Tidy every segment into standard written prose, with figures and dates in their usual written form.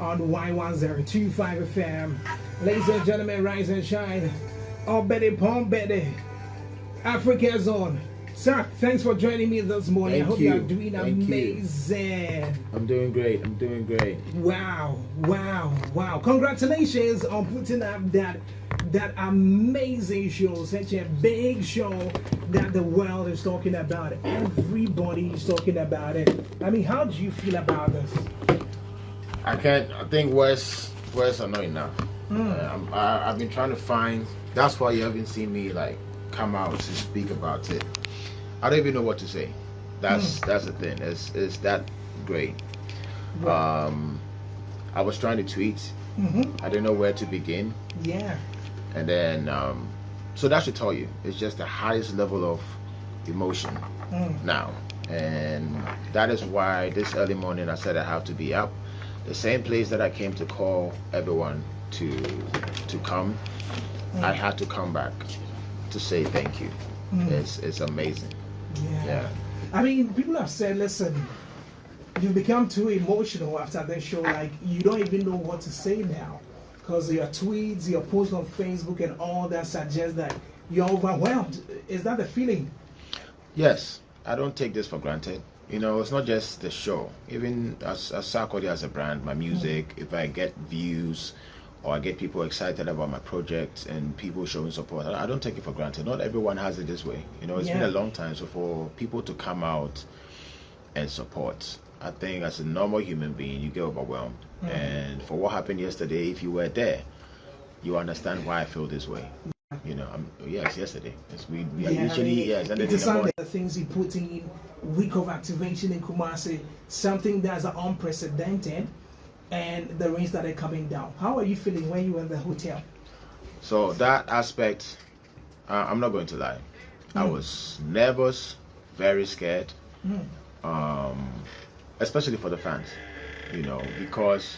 on Y1025 FM. Ladies and gentlemen, rise and shine. Oh, Betty, Palm Betty, Africa Zone. Sir, thanks for joining me this morning. I hope you are doing amazing. I'm doing great. I'm doing great. Wow. Congratulations on putting up that amazing show, such a big show that the world is talking about. Everybody is talking about it. I mean, how do you feel about this? I think words are not enough. I've been trying to find, that's why you haven't seen me like come out to speak about it. I don't even know what to say. That's the thing. It's that great. Wow. I was trying to tweet. I didn't know where to begin. Yeah. And then, so that should tell you, it's just the highest level of emotion now. And that is why this early morning I said I have to be up. The same place that I came to call everyone to come, I had to come back to say thank you. It's amazing. Yeah. I mean, people have said, listen, you've become too emotional after this show. Like, you don't even know what to say now. Because your tweets, your posts on Facebook and all that suggest that you're overwhelmed. Is that the feeling? Yes. I don't take this for granted. You know, it's not just the show. Even as Sarkodie as a brand, my music, if I get views or I get people excited about my project and people showing support, I don't take it for granted. Not everyone has it this way. You know, it's been a long time. So for people to come out and support, I think as a normal human being, you get overwhelmed. And for what happened yesterday, if you were there, you understand why I feel this way. You know, yes, yesterday. We usually, and then it's some of the things he put in week of activation in Kumasi, something that's unprecedented, and the rain started coming down. How are you feeling when you were in the hotel? So that aspect, I'm not going to lie. I was nervous, very scared, especially for the fans, you know, because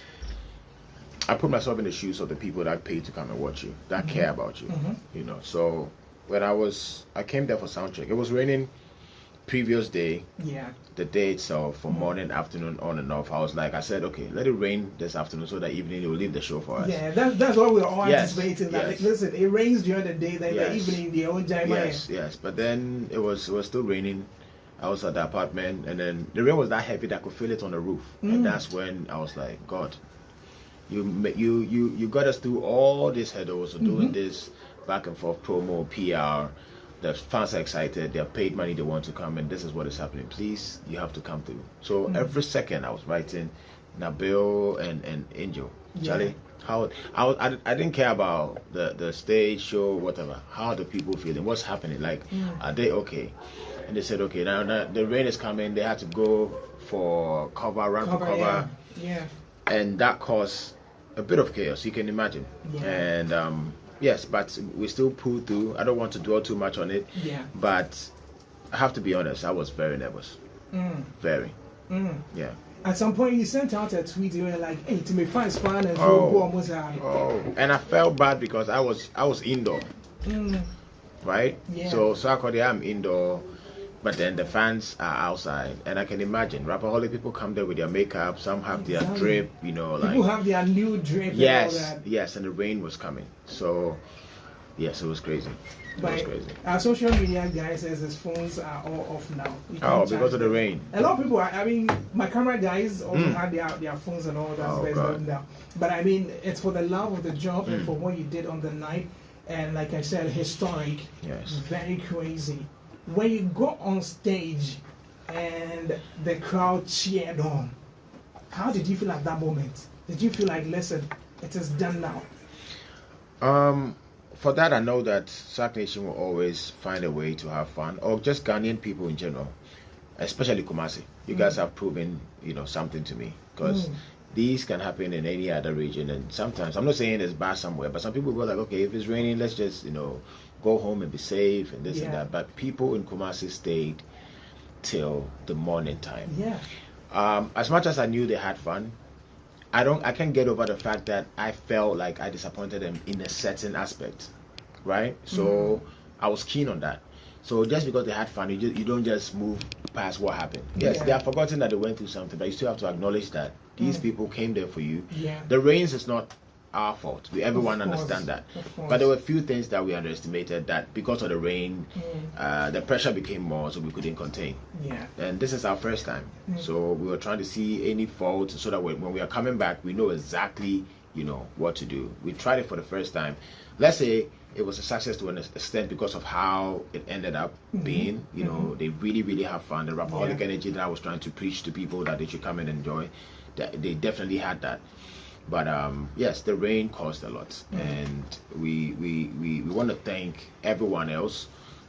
I put myself in the shoes of the people that pay to come and watch you, that care about you, you know. So when I came there for sound check, it was raining previous day, the day itself, from morning, afternoon, on and off. I said, okay, let it rain this afternoon so that evening it will leave the show for us. Yeah, that's what we're all anticipating. That like, listen, it rains during the day, then the evening the own time. Yes, but then it was still raining. I was at the apartment, and then the rain was that heavy that I could feel it on the roof, and that's when I was like, God, you got us through all these hurdles of doing this back and forth promo, PR. The fans are excited, they're paid money, they want to come, and this is what is happening. Please, you have to come through. So every second I was writing Nabil and Angel. Charlie, I didn't care about the stage show, whatever. How are the people feeling? What's happening? Like, are they okay? And they said, okay, now the rain is coming, they had to go for run for cover. Yeah. And that caused a bit of chaos, you can imagine. And yes, but we still pulled through. I don't want to dwell too much on it. But I have to be honest, I was very nervous. Very. Yeah. At some point, you sent out a tweet. You were like, "Hey, to me, find span and and I felt bad because I was indoor, right? Yeah. So Sarkodie, I'm indoor, but then the fans are outside, and I can imagine RAPPERHOLIC people come there with their makeup. Some have their drip, you know, like people have their new drip. Yes, and all that. yes, and the rain was coming. So yes, it was crazy. But our social media guy says his phones are all off now. Because of the rain. A lot of people, I mean, my camera guys also had their phones and all that down. But I mean, it's for the love of the job and for what you did on the night. And like I said, historic. Yes. Very crazy. When you go on stage and the crowd cheered on, how did you feel at that moment? Did you feel like, listen, it is done now? For that, I know that Sark Nation will always find a way to have fun, or just Ghanaian people in general, especially Kumasi. You guys have proven, you know, something to me, because these can happen in any other region, and sometimes, I'm not saying it's bad somewhere, but some people go like, okay, if it's raining, let's just, you know, go home and be safe and this and that. But people in Kumasi stayed till the morning time. As much as I knew they had fun, I can't get over the fact that I felt like I disappointed them in a certain aspect, right? So I was keen on that. So just because they had fun, you don't just move past what happened. Yes, they have forgotten that they went through something, but you still have to acknowledge that These people came there for you. Yeah. The rains is not our fault. Everyone understand that. But there were a few things that we underestimated, that because of the rain, the pressure became more, so we couldn't contain. Yeah. And this is our first time. So we were trying to see any fault so that when we are coming back, we know exactly, you know, what to do. We tried it for the first time. Let's say it was a success to an extent because of how it ended up being. You know, they really have fun. The Rapperholic energy that I was trying to preach to people that they should come and enjoy, they definitely had that. But yes, the rain caused a lot, and we want to thank everyone else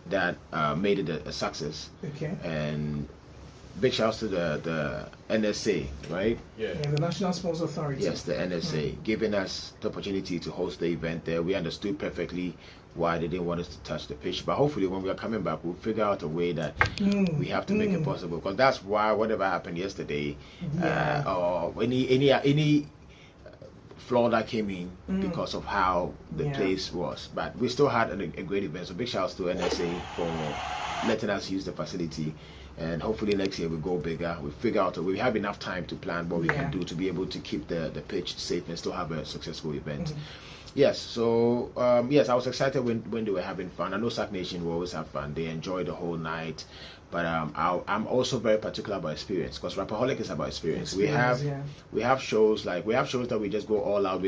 that made it a success. Okay. And big shouts to the NSA, right? Yeah, the National Sports Authority. Yes, the NSA, giving us the opportunity to host the event there. We understood perfectly why they didn't want us to touch the pitch, but hopefully when we are coming back, we'll figure out a way that we have to make it possible, because that's why whatever happened yesterday, or any flaw that came in because of how the place was. But we still had a great event, so big shouts to NSA for letting us use the facility. And hopefully next year we go bigger. We figure out we have enough time to plan what we can do to be able to keep the pitch safe and still have a successful event. Yes, so yes, I was excited when they were having fun. I know Sac Nation will always have fun. They enjoy the whole night. But I'm also very particular about experience, because Rapperholic is about experience. We have shows that we just go all out.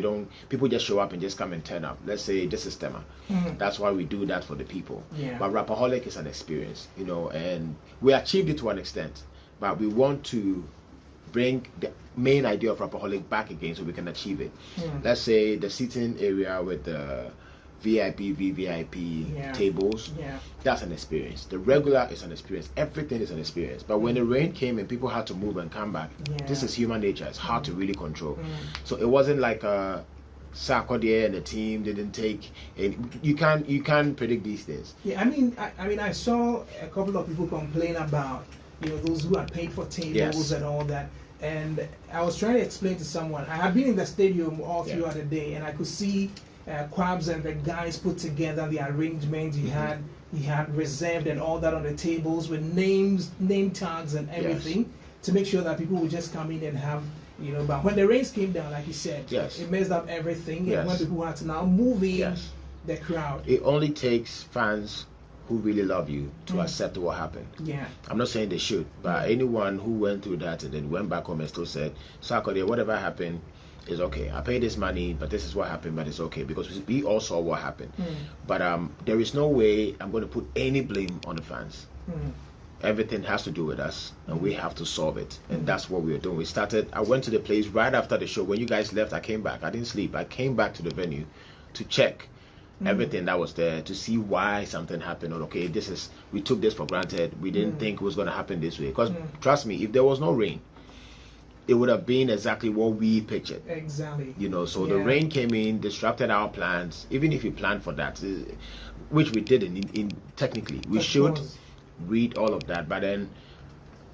People just show up and just come and turn up. Let's say this is Tema. That's why we do that for the people. But Rapperholic is an experience, you know, and we achieved it to an extent. But we want to bring the main idea of Rapperholic back again so we can achieve it. Let's say the seating area with the VIP, VVIP tables, that's an experience. The regular is an experience. Everything is an experience. But when the rain came and people had to move and come back, this is human nature. It's hard to really control. So it wasn't like Sarkodie and the team didn't take. You can't predict these things. Yeah, I mean, I saw a couple of people complain about, you know, those who had paid for tables and all that. And I was trying to explain to someone. I had been in the stadium all throughout the day, and I could see Quabs and the guys put together the arrangement. He had reserved and all that on the tables with name tags and everything to make sure that people would just come in and have, you know. But when the rains came down, like you said, it messed up everything. And when people had to now move in the crowd, it only takes fans who really love you to accept what happened. I'm not saying they should, but anyone who went through that and then went back home and still said, Sarkodie, whatever happened is okay. I paid this money, but this is what happened, but it's okay, because we all saw what happened. But there is no way I'm going to put any blame on the fans. Everything has to do with us, and we have to solve it. And that's what we were doing. I went to the place right after the show. When you guys left, I came back. I didn't sleep. I came back to the venue to check everything that was there, to see why something happened. Or okay, we took this for granted. We didn't think it was going to happen this way. Because trust me, if there was no rain, it would have been exactly what we pictured. Exactly. You know, so the rain came in, disrupted our plans. Even if you planned for that, which we didn't. Technically, we should read all of that. But then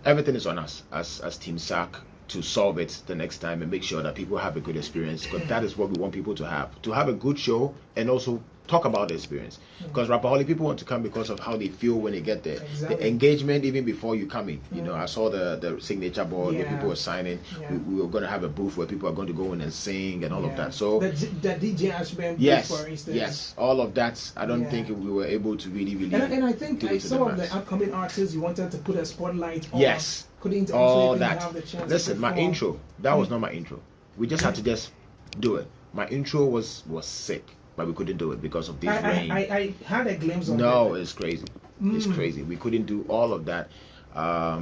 everything is on us as Team SAC to solve it the next time and make sure that people have a good experience, because that is what we want people to have a good show and also talk about the experience. Because Rapperholic, people want to come because of how they feel when they get there. The engagement even before you come in. You know, I saw the signature board where people were signing. We were going to have a booth where people are going to go in and sing and all of that. So the DJ Ashburn booth, for instance. All of that. I don't think we were able to really and I think some of the upcoming artists you wanted to put a spotlight on. Couldn't all that. Have the chance. Listen, my intro, that was not my intro. We just had to just do it. My intro was sick, but we couldn't do it because of this rain. I had a glimpse of it. No, it's crazy. It's crazy. We couldn't do all of that. I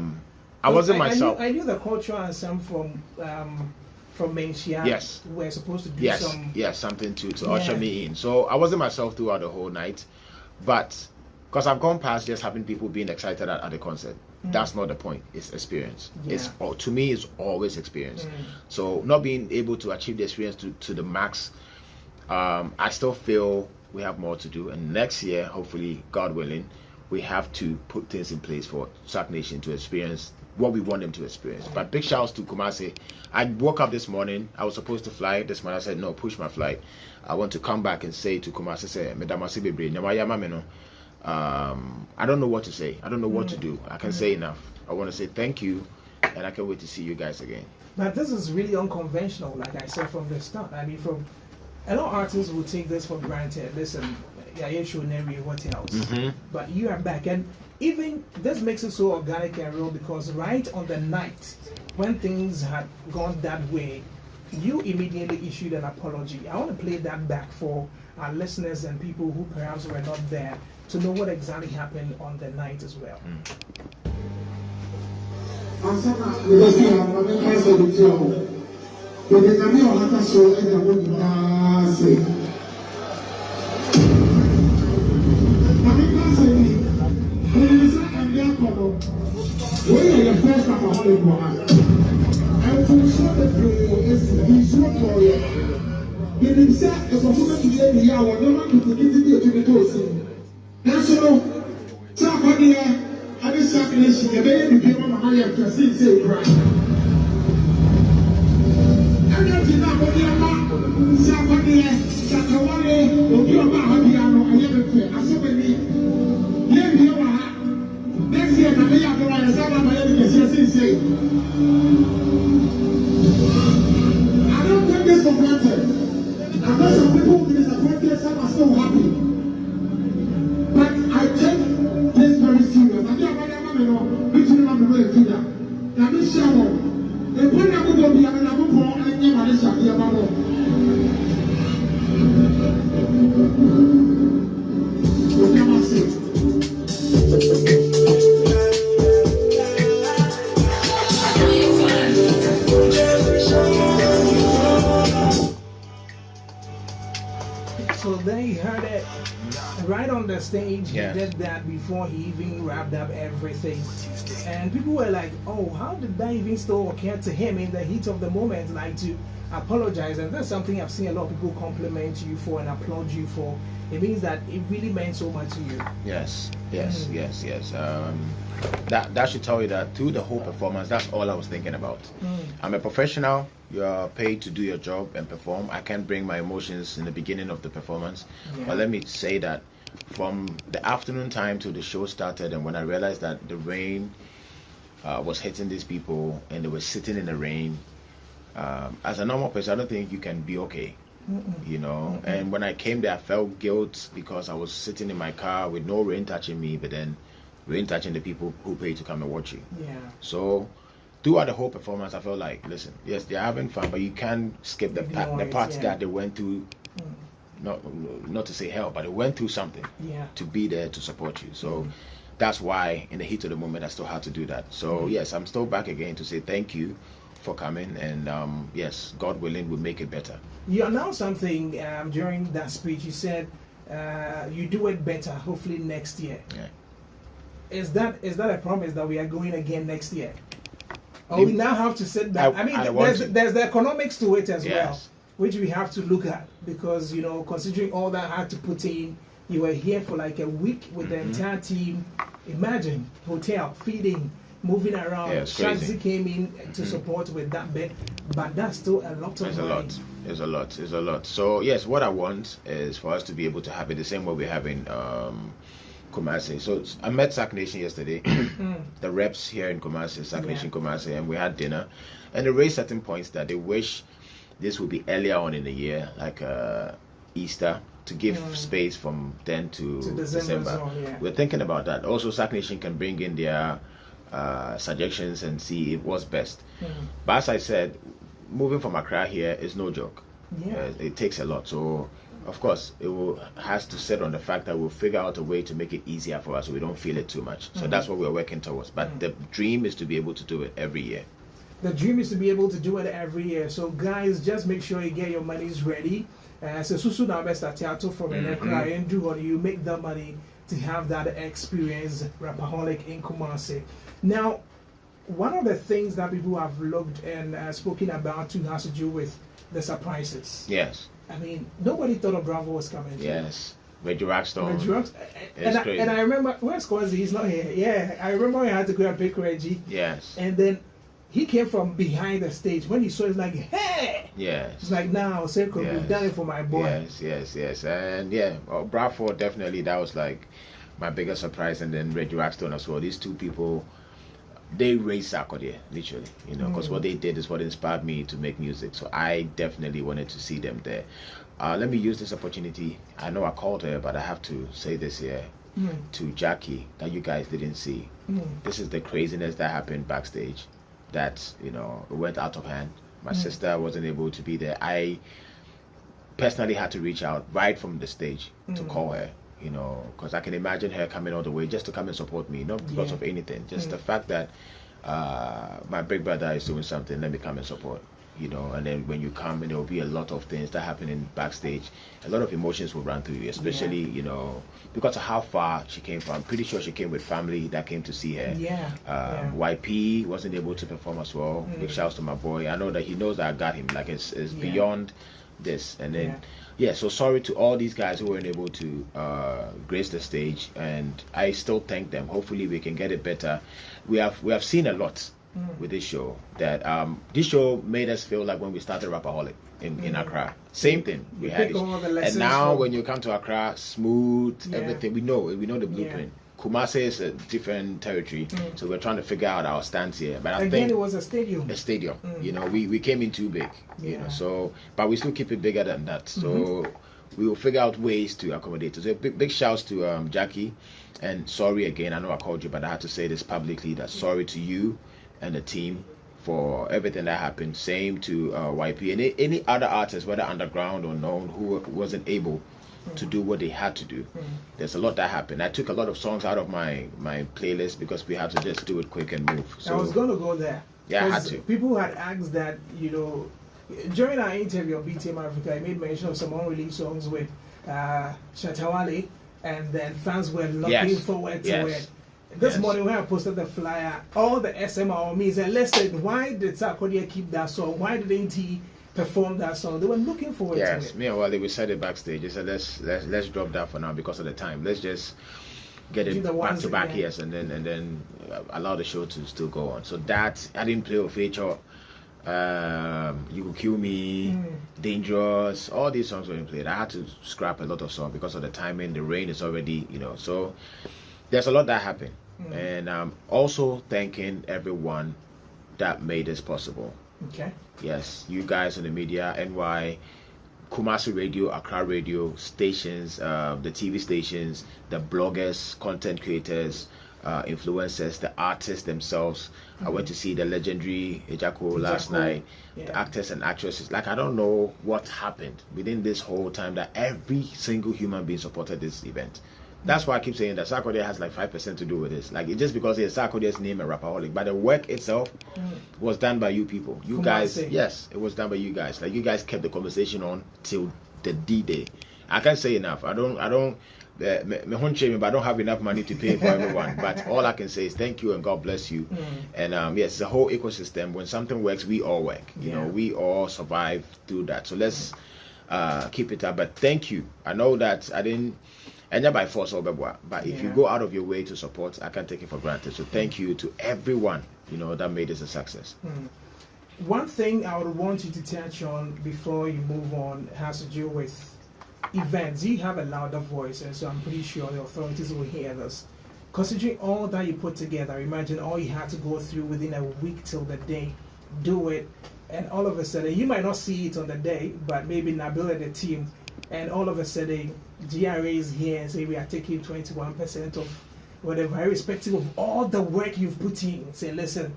wasn't myself. I knew the cultural ensemble from Menchia. We're supposed to do something to usher me in. So I wasn't myself throughout the whole night, but because I've gone past just having people being excited at the concert. That's not the point. It's experience. To me, it's always experience. So not being able to achieve the experience to the max, I still feel we have more to do. And next year, hopefully, God willing, we have to put things in place for Sac Nation to experience what we want them to experience. But big shouts to KUMASI. I woke up this morning. I was supposed to fly this morning. I said, no, push my flight. I want to come back and say to KUMASI, say, I don't know what to say. I don't know what to do. I can say enough. I want to say thank you, and I can't wait to see you guys again. But this is really unconventional, like I said from the start. I mean, from a lot of artists will take this for granted. Listen, yeah, you should never what else. But you are back, and even this makes it so organic and real because right on the night when things had gone that way, you immediately issued an apology. I want to play that back for our listeners and people who perhaps were not there to know what exactly happened on the night as well. So there you heard it, right on the stage. He did that before he even wrapped up everything, and people were like, "Oh, how did that even still occur to him in the heat of the moment, like to apologize?" And that's something I've seen a lot of people compliment you for and applaud you for. It means that it really meant so much to you. Yes. That should tell you that through the whole performance, that's all I was thinking about. I'm a professional. You're paid to do your job and perform. I can't bring my emotions in the beginning of the performance. But let me say that from the afternoon time till the show started, and when I realized that the rain was hitting these people and they were sitting in the rain, as a normal person, I don't think you can be okay. You know, and when I came there, I felt guilt because I was sitting in my car with no rain touching me, but then rain touching the people who paid to come and watch you. So throughout the whole performance, I felt like, listen, yes, they're having fun, but you can't skip the parts that they went through. Not to say hell, but they went through something to be there to support you. So that's why in the heat of the moment, I still had to do that. So yes, I'm still back again to say thank you for coming, and yes, God willing, we'll make it better. You announced something during that speech. You said you do it better, hopefully next year. Is that a promise that we are going again next year? Or we now have to sit back? I mean, there's the economics to it as well, which we have to look at, because, you know, considering all that I had to put in, you were here for like a week with the entire team. Imagine, hotel, feeding, moving around. Shazi came in to support with that bit, but that's still a lot of money. It's a lot. So yes, what I want is for us to be able to have it the same way we're having KUMASI. So I met Sac Nation yesterday, the reps here in KUMASI, Sac Nation KUMASI, and we had dinner, and they raised certain points that they wish this would be earlier on in the year, like Easter, to give space from then to December. We're thinking about that. Also, Sac Nation can bring in their suggestions and see what's best. But as I said, moving from Accra here is no joke. It takes a lot. So of course has to sit on the fact that we'll figure out a way to make it easier for us so we don't feel it too much. So that's what we're working towards. But the dream is to be able to do it every year. The dream is to be able to do it every year. So guys, just make sure you get your monies ready. So Susu now best at theater from Accra and do what you make the money to have that experience, Rapperholic in KUMASI. Now, one of the things that people have looked and spoken about too has to do with the surprises. I mean, nobody thought of Bravo was coming. Reggie Rockstone. And I remember, where's Kwazi? He's not here. I remember I had to go and pick Reggie. And then he came from behind the stage. When he saw it, like, hey! It's like, now, Sarkodie, we've done it for my boy. And Bravo, definitely, that was like my biggest surprise. And then Reggie Rockstone as well. These two people, they raised Sarkodie, literally, you know, because what they did is what inspired me to make music. So I definitely wanted to see them there. Let me use this opportunity. I know I called her, but I have to say this here to Gyakie that you guys didn't see. This is the craziness that happened backstage. That, you know, it went out of hand. My sister wasn't able to be there. I personally had to reach out right from the stage to call her. You know, because I can imagine her coming all the way just to come and support me, not because of anything, just the fact that my big brother is doing something, let me come and support, you know. And then when you come, and there will be a lot of things that happen in backstage, a lot of emotions will run through you, especially, you know, because of how far she came from. I'm pretty sure she came with family that came to see her. YPEE wasn't able to perform as well. Big shouts to my boy. I know that he knows that I got him, like it's beyond this. And then so sorry to all these guys who weren't able to grace the stage, and I still thank them. Hopefully we can get it better. We have seen a lot with this show, that this show made us feel like when we started RAPPERHOLIC in Accra. Same thing we had it. And now when you come to Accra, smooth, everything, we know the blueprint. KUMASI is a different territory, so we're trying to figure out our stance here. But I think it was a stadium. You know, we came in too big, you know. So, but we still keep it bigger than that. So we will figure out ways to accommodate. So big shouts to Gyakie, and sorry again. I know I called you, but I had to say this publicly. That sorry to you and the team for everything that happened. Same to YPEE and any other artist, whether underground or known, who wasn't able to do what they had to do. There's a lot that happened. I took a lot of songs out of my playlist because we had to just do it quick and move. So I was going to go there. Yeah, I had to. People had asked that, you know, during our interview on BTM Africa, I made mention of some unreleased songs with Shatawale, and then fans were looking forward to it. This morning when I posted the flyer, all the SMR on me said, listen, why did Sarkodie keep that song? Why didn't he perform that song? They were looking forward to it. Meanwhile, they said it backstage. They said let's drop that for now because of the time. Let's just get it back to back, and then allow the show to still go on. So that I didn't play a feature. You Could Kill Me, Dangerous, all these songs were played. I had to scrap a lot of songs because of the timing. The rain is already, you know. So there's a lot that happened, and also thanking everyone that made this possible. Okay. Yes, you guys in the media, NY, KUMASI Radio, Accra Radio, stations, the TV stations, the bloggers, content creators, influencers, the artists themselves. I went to see the legendary Ejako last night, the actors and actresses. Like, I don't know what happened within this whole time that every single human being supported this event. That's why I keep saying that Sarkodie has like 5% to do with this. Like, it's just because it's Sarkodie's name and RAPPERHOLIC, but the work itself was done by you people. You guys, yes, it was done by you guys. Like, you guys kept the conversation on till the D-Day. I can't say enough. I don't but I don't have enough money to pay for everyone. But all I can say is thank you and God bless you. And yes, the whole ecosystem. When something works, we all work. You know, we all survive through that. So let's keep it up. But thank you. I know that I didn't. And by force or but if you go out of your way to support, I can't take it for granted. So thank you to everyone, you know, that made this a success. One thing I would want you to touch on before you move on has to do with events. You have a louder voice, and so I'm pretty sure the authorities will hear this. Considering all that you put together, imagine all you had to go through within a week till the day, do it, and all of a sudden, you might not see it on the day, but maybe Nabil and the team, and all of a sudden, GRA is here and say we are taking 21% of whatever, irrespective of all the work you've put in. Say, listen,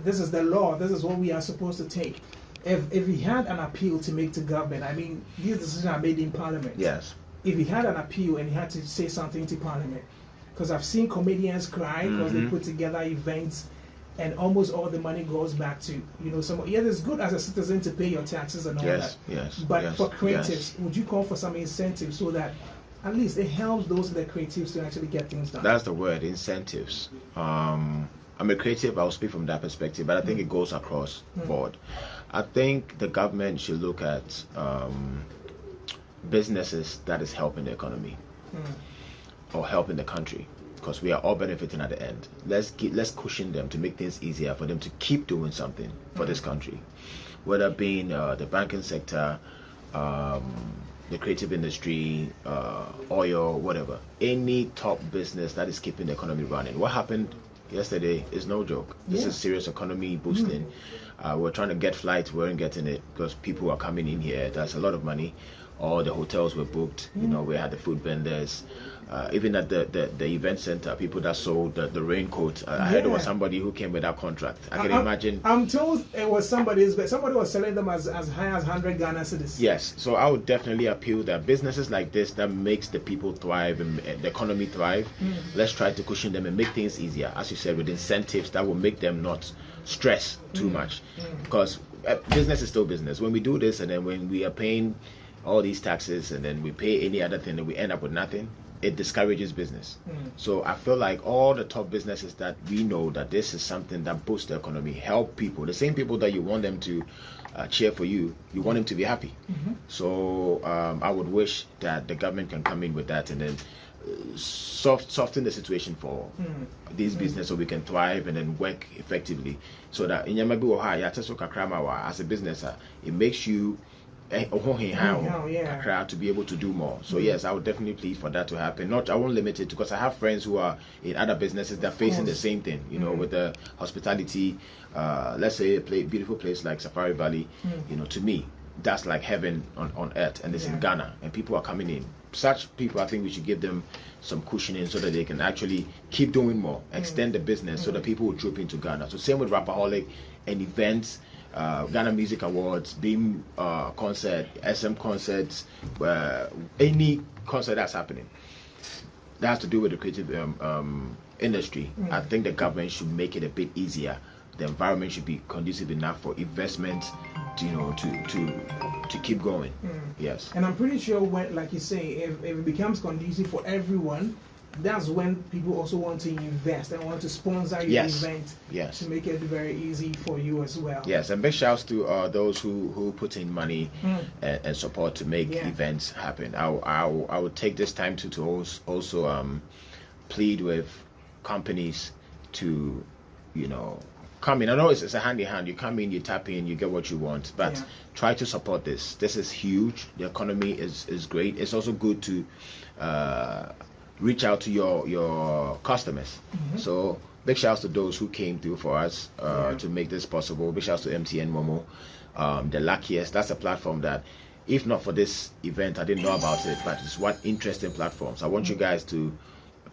this is the law, this is what we are supposed to take. If he had an appeal to make to government, I mean, these decisions are made in Parliament. Yes. If he had an appeal and he had to say something to Parliament, because I've seen comedians cry because they put together events and almost all the money goes back to, you know, some. Yeah, it's good as a citizen to pay your taxes and all that. But for creatives, would you call for some incentives so that at least it helps those in the creatives to actually get things done? That's the word, incentives. I'm a creative, I'll speak from that perspective, but I think it goes across board. I think the government should look at businesses that is helping the economy or helping the country, because we are all benefiting at the end. Let's cushion them to make things easier for them to keep doing something for this country, whether it being the banking sector, the creative industry, oil, whatever. Any top business that is keeping the economy running. What happened yesterday is no joke. This is serious economy boosting. We're trying to get flights, we weren't getting it because people are coming in here. That's a lot of money. All the hotels were booked. You know, we had the food vendors. Even at the event center, people that sold the raincoat. I heard it was somebody who came with that contract. I can imagine. I'm told it was somebody's, but somebody was selling them as high as 100 Ghana cedis. Yes, so I would definitely appeal that businesses like this that makes the people thrive and the economy thrive, let's try to cushion them and make things easier. As you said, with incentives that will make them not stress too much. Because business is still business. When we do this and then when we are paying all these taxes and then we pay any other thing and we end up with nothing, it discourages business. So I feel like all the top businesses that we know that this is something that boosts the economy, help people, the same people that you want them to cheer for you, you want them to be happy. So I would wish that the government can come in with that and then soften the situation for these business so we can thrive and then work effectively. So that in as a business, it makes you to be able to do more. So yes, I would definitely plead for that to happen. I won't limit it because I have friends who are in other businesses that are facing the same thing, you know, with the hospitality, let's say a beautiful place like Safari Valley, you know, to me that's like heaven on earth, and it's in Ghana and people are coming in. Such people, I think we should give them some cushioning so that they can actually keep doing more, extend the business so that people will troop into Ghana. So same with Rapperholic and events, Ghana Music Awards, Beam concert, SM concerts, any concert that's happening that has to do with the creative industry. I think the government should make it a bit easier. The environment should be conducive enough for investment to, you know, to keep going. Yes. And I'm pretty sure when, like you say, if it becomes conducive for everyone, that's when people also want to invest and want to sponsor your event to make it very easy for you as well. Yes, and big shouts to those who put in money and support to make events happen. I would take this time to also plead with companies to, you know, come in. I know it's a hand in hand. You come in, you tap in, you get what you want, but try to support this. This is huge. The economy is great. It's also good to reach out to your customers. So big shouts to those who came through for us to make this possible. Big shouts to MTN Momo, the luckiest. That's a platform that, if not for this event, I didn't know about it, but it's one interesting platform. So I want you guys to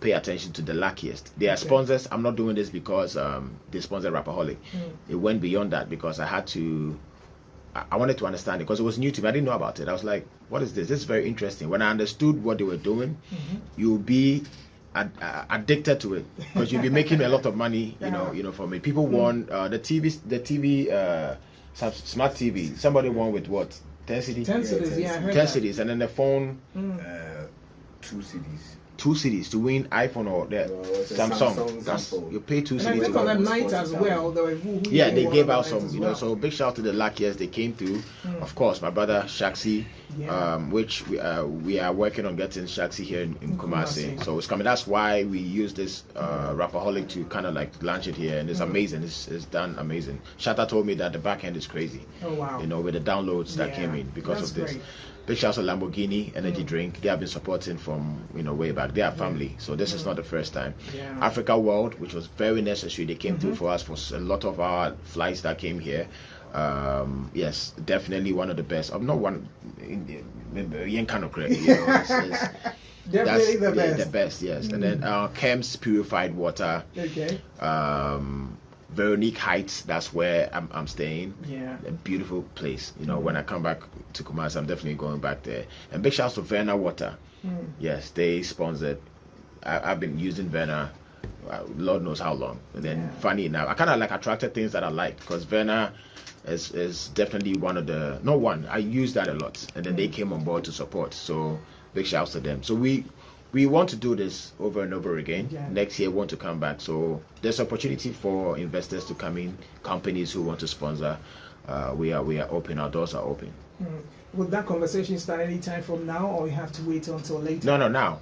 pay attention to the luckiest. They are sponsors. I'm not doing this because they sponsor Rapperholic. It went beyond that because I wanted to understand it because it was new to me. I didn't know about it. I was like, what is this? This is very interesting. When I understood what they were doing, you'll be addicted to it because you'll be making a lot of money, you know, from it. People won the TV smart TV. Somebody won with what? 10 CDs? 10 CDs, yeah, I heard 10 CDs, and then the phone 2 CDs. 2 CDs to win iPhone or the Samsung. You pay 2 CDs. And I think on that night as well, there were they gave out some, you know. So big shout to the luckiest. They came through. Of course, my brother Shaxi, which we are working on getting Shaxi here in Kumasi. So it's coming. That's why we use this Rapperholic to kind of like launch it here, and it's amazing. It's done amazing. Shatta told me that the back end is crazy. Oh wow! You know, with the downloads that came in because of this. Great. Big shouts to Lamborghini Energy Drink. They have been supporting from, you know, way back. They are family, so this is not the first time. Africa World, which was very necessary. They came through for us for a lot of our flights that came here. Yes, definitely one of the best. I'm not one. Definitely the best. Yes, and then Kem's purified water. Okay. Veronique Heights, that's where I'm staying. Yeah. A beautiful place. You know, when I come back to Kumasi, I'm definitely going back there. And big shouts to Verna Water. Yes, they sponsored. I've been using Verna, Lord knows how long. And then funny enough, I kind of like attracted things that I liked because Verna is definitely one of the, not one, I use that a lot. And then they came on board to support. So big shouts to them. So we want to do this over and over again. Next year, we want to come back. So there's opportunity for investors to come in, companies who want to sponsor. We are open. Our doors are open. Would that conversation start any time from now, or we have to wait until later? No, now.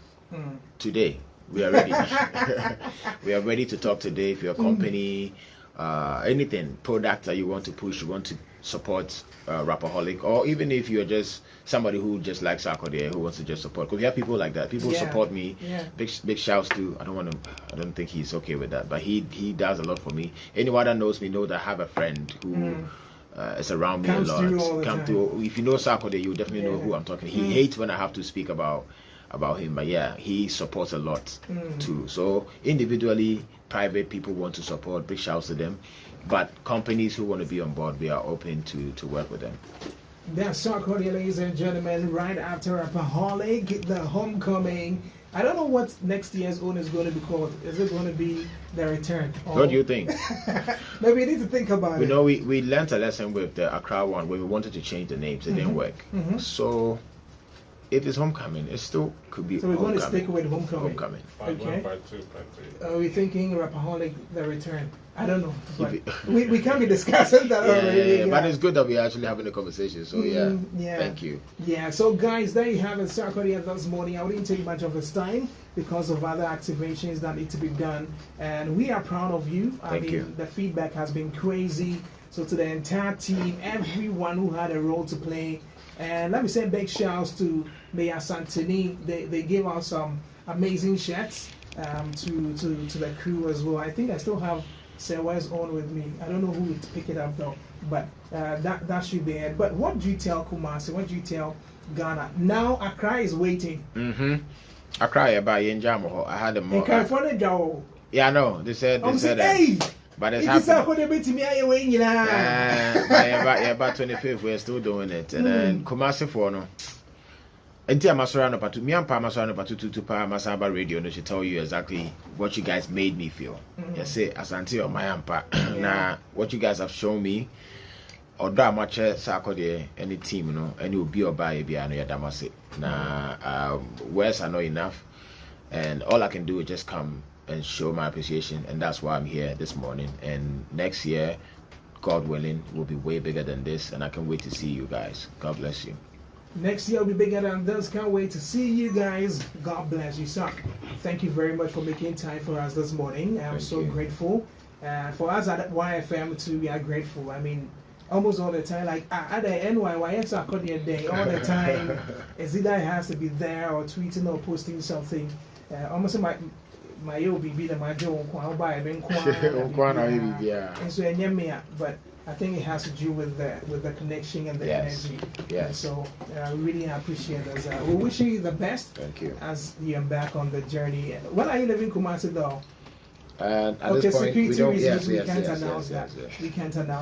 Today, we are ready. We are ready to talk today. If your company, anything, product that you want to push, you want to support Rapperholic, or even if you're just somebody who just likes Sarkodie, who wants to just support, because we have people like that. People support me. Big shouts to, I don't think he's okay with that, but he does a lot for me. Anyone that knows me know that I have a friend who is around me a lot. Come through. If you know Sarkodie, you definitely know who I'm talking. He hates when I have to speak about him, but yeah, he supports a lot too. So individually, private people want to support, big shouts to them. But companies who want to be on board, we are open to work with them. That's Sarkodie, ladies and gentlemen, right after RAPPERHOLIC, the homecoming. I don't know what next year's own is going to be called. Is it going to be the return? What do you think? Maybe we need to think about it. You know, we learned a lesson with the Accra one when we wanted to change the names. It didn't work. So if it's homecoming, it still could be. So we're going to stick with homecoming. Okay. Are we thinking RAPPERHOLIC, the return? I don't know. But we can't be discussing that already. But it's good that we're actually having a conversation. So thank you. Yeah. So guys, there you have it. Sarkodie this morning. I wouldn't take much of his time because of other activations that need to be done, and we are proud of you. Thank you. The feedback has been crazy. So to the entire team, everyone who had a role to play. And let me say big shouts to Mayor Santini. They gave out some amazing shirts to the crew as well. I think I still have Sarah's on with me. I don't know who would pick it up though, but that should be it. But what do you tell Kumasi? What do you tell Ghana? Now Accra is waiting. Accra, I had a more. In California, yeah, I know. They said hey. But it's happening. About 25th, we're still doing it. And then Kumasi for no. Until Masarano Patu, me and Masarano Patu to Masaba Radio, no, she tell you exactly what you guys made me feel. You say, Asante or my ampa. Now, what you guys have shown me, or that much Sarkodie, any team, you know, and you'll be or buy a piano, Yadamase. Now, words are not enough. And all I can do is just come and show my appreciation, and that's why I'm here this morning. And next year, God willing, will be way bigger than this, and I can't wait to see you guys. God bless you. Next year will be bigger than this. Can't wait to see you guys. God bless you, sir. Thank you very much for making time for us this morning. I'm so grateful. For us at YFM too, we are grateful. I mean, almost all the time, like at the NYYS Sarkodie day, all the time, it's either it has to be there or tweeting or posting something. Almost my OBB the major buy and so but I think it has to do with the connection and the energy. Yes. So we really appreciate this. We wish you the best. Thank you. As you embark on the journey. When are you leaving Kumasi though? At this point, security we don't. reasons, we can't announce that. We can't announce